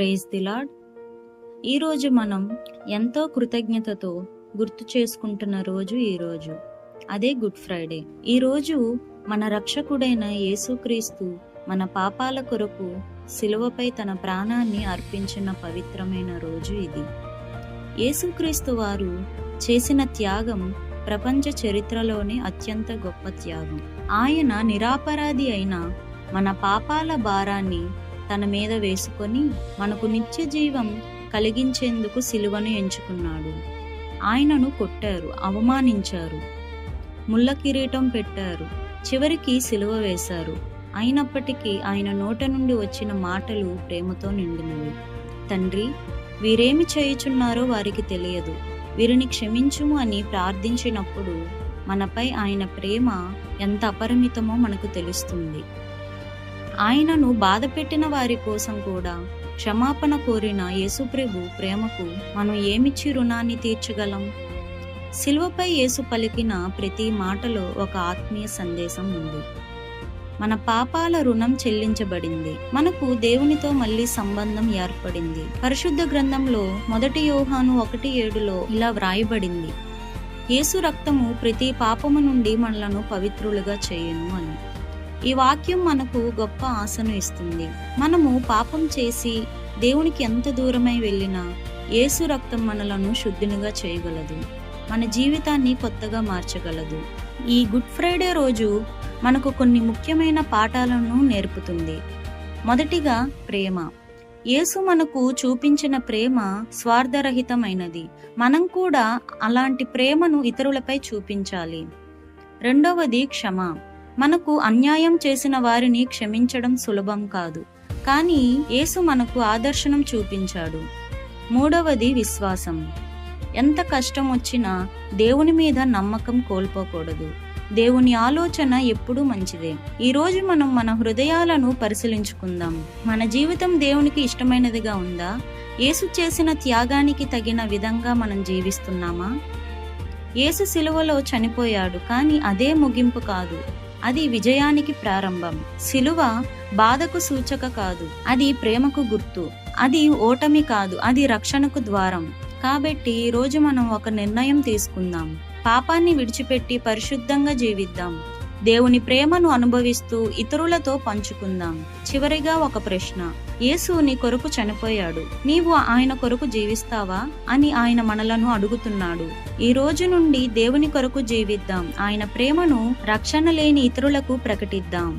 Praise the lord. ఈరోజు మనం ఎంతో కృతజ్ఞతతో గుర్తు చేసుకుంటున్న రోజు ఈరోజు, అదే గుడ్ ఫ్రైడే. ఈరోజు మన రక్షకుడైన యేసుక్రీస్తు మన పాపాల కొరకు సిలువపై తన ప్రాణాన్ని అర్పించిన పవిత్రమైన రోజు ఇది. యేసుక్రీస్తు వారు చేసిన త్యాగం ప్రపంచ చరిత్రలోనే అత్యంత గొప్ప త్యాగం. ఆయన నిరాపరాధి అయిన మన పాపాల భారాన్ని తన మీద వేసుకొని మనకు నిత్య జీవం కలిగించేందుకు సిలువను ఎంచుకున్నాడు. ఆయనను కొట్టారు, అవమానించారు, ముళ్ళ కిరీటం పెట్టారు, చివరికి సిలువ వేశారు. అయినప్పటికీ ఆయన నోట నుండి వచ్చిన మాటలు ప్రేమతో నిండినవి. తండ్రి, వీరేమి చేయుచున్నారో వారికి తెలియదు, వీరిని క్షమించుము అని ప్రార్థించినప్పుడు మనపై ఆయన ప్రేమ ఎంత అపరిమితమో మనకు తెలుస్తుంది. ఆయనను బాధ పెట్టిన వారి కోసం కూడా క్షమాపణ కోరిన యేసుప్రభు ప్రేమకు మనం ఏమిచ్చి రుణాన్ని తీర్చగలం? సిలువపై యేసు పలికిన ప్రతి మాటలో ఒక ఆత్మీయ సందేశం ఉంది. మన పాపాల రుణం చెల్లించబడింది, మనకు దేవునితో మళ్ళీ సంబంధం ఏర్పడింది. పరిశుద్ధ గ్రంథంలో 1 యోహాను 1:7 ఇలా వ్రాయబడింది, యేసు రక్తము ప్రతి పాపము నుండి మనలను పవిత్రులుగా చేయును అని. ఈ వాక్యం మనకు గొప్ప ఆశను ఇస్తుంది. మనము పాపం చేసి దేవునికి ఎంత దూరమై వెళ్ళినా యేసు రక్తం మనలను శుద్ధినిగా చేయగలదు, మన జీవితాన్ని కొత్తగా మార్చగలదు. ఈ గుడ్ ఫ్రైడే రోజు మనకు కొన్ని ముఖ్యమైన పాఠాలను నేర్పుతుంది. మొదటిగా, ప్రేమ. యేసు మనకు చూపించిన ప్రేమ స్వార్థరహితమైనది. మనం కూడా అలాంటి ప్రేమను ఇతరులపై చూపించాలి. రెండవది, క్షమ. మనకు అన్యాయం చేసిన వారిని క్షమించడం సులభం కాదు, కానీ యేసు మనకు ఆదర్శనం చూపించాడు. మూడవది, విశ్వాసం. ఎంత కష్టం వచ్చినా దేవుని మీద నమ్మకం కోల్పోకూడదు. దేవుని ఆలోచన ఎప్పుడూ మంచిదే. ఈరోజు మనం మన హృదయాలను పరిశీలించుకుందాం. మన జీవితం దేవునికి ఇష్టమైనదిగా ఉందా? యేసు చేసిన త్యాగానికి తగిన విధంగా మనం జీవిస్తున్నామా? యేసు సిలువలో చనిపోయాడు, కానీ అదే ముగింపు కాదు, అది విజయానికి ప్రారంభం. సిలువ బాధకు సూచక కాదు, అది ప్రేమకు గుర్తు. అది ఓటమి కాదు, అది రక్షణకు ద్వారం. కాబట్టి ఈ రోజు మనం ఒక నిర్ణయం తీసుకుందాం. పాపాన్ని విడిచిపెట్టి పరిశుద్ధంగా జీవిద్దాం. దేవుని ప్రేమను అనుభవిస్తూ ఇతరులతో పంచుకుందాం. చివరిగా ఒక ప్రశ్న, యేసు నీ కొరకు చనిపోయాడు, నీవు ఆయన కొరకు జీవిస్తావా అని ఆయన మనలను అడుగుతున్నాడు. ఈ రోజు నుండి దేవుని కొరకు జీవిద్దాం. ఆయన ప్రేమను రక్షణ లేని ఇతరులకు ప్రకటిద్దాం.